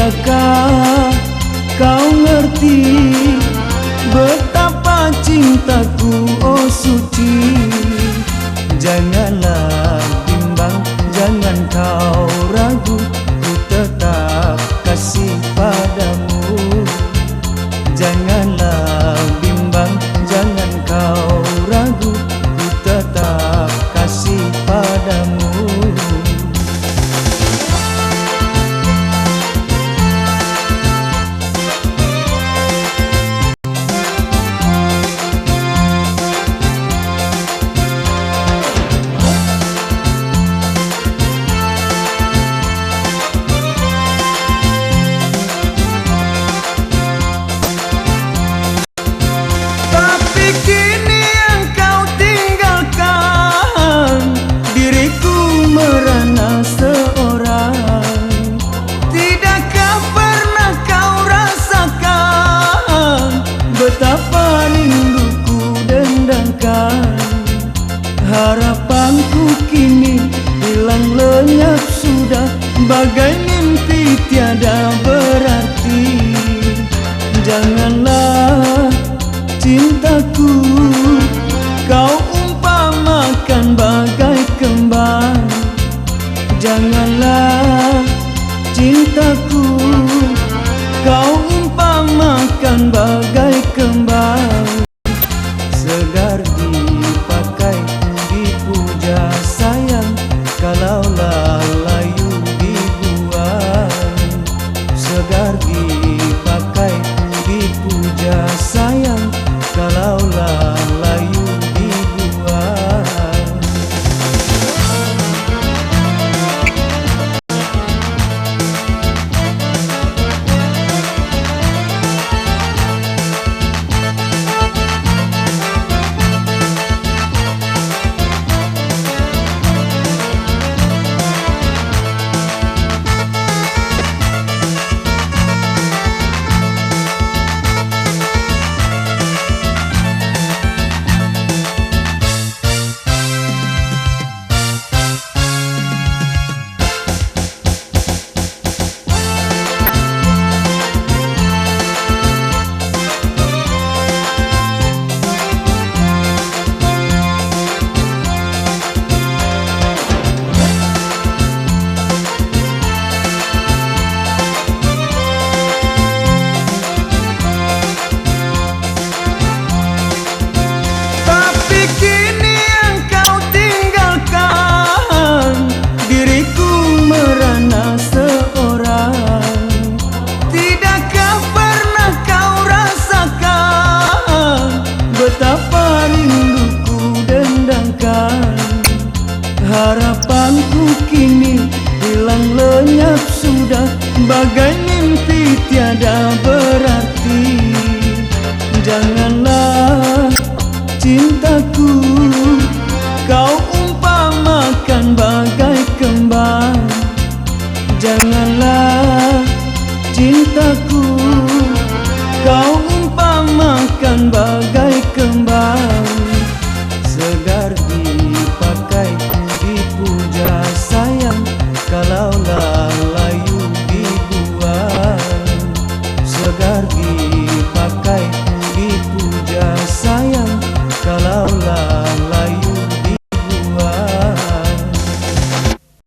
Tidakkah kau ngerti betapa cintaku, oh suci? Janganlah bimbang, jangan kau ragu, ku tetap kasih padamu. Janganlah bimbang, jangan kau ragu, ku tetap kasih padamu. Betapa rinduku dendangkan, harapanku kini hilang lenyap sudah, bagai mimpi tiada berarti. Janganlah cintaku kau umpamakan bagai kembang. Janganlah cintaku kau umpamakan bagai kembang. Segar dipakai, dipuja sayang, kalaulah layu dibuang. Segar dipakai, dipuja sayang, kalaulah layu dibuang. Betapa rinduku dendangkan, harapanku kini hilang lenyap sudah, bagai mimpi tiada berarti. Janganlah cintaku kau umpamakan bagai kembang. Janganlah cintaku kau umpamakan bagai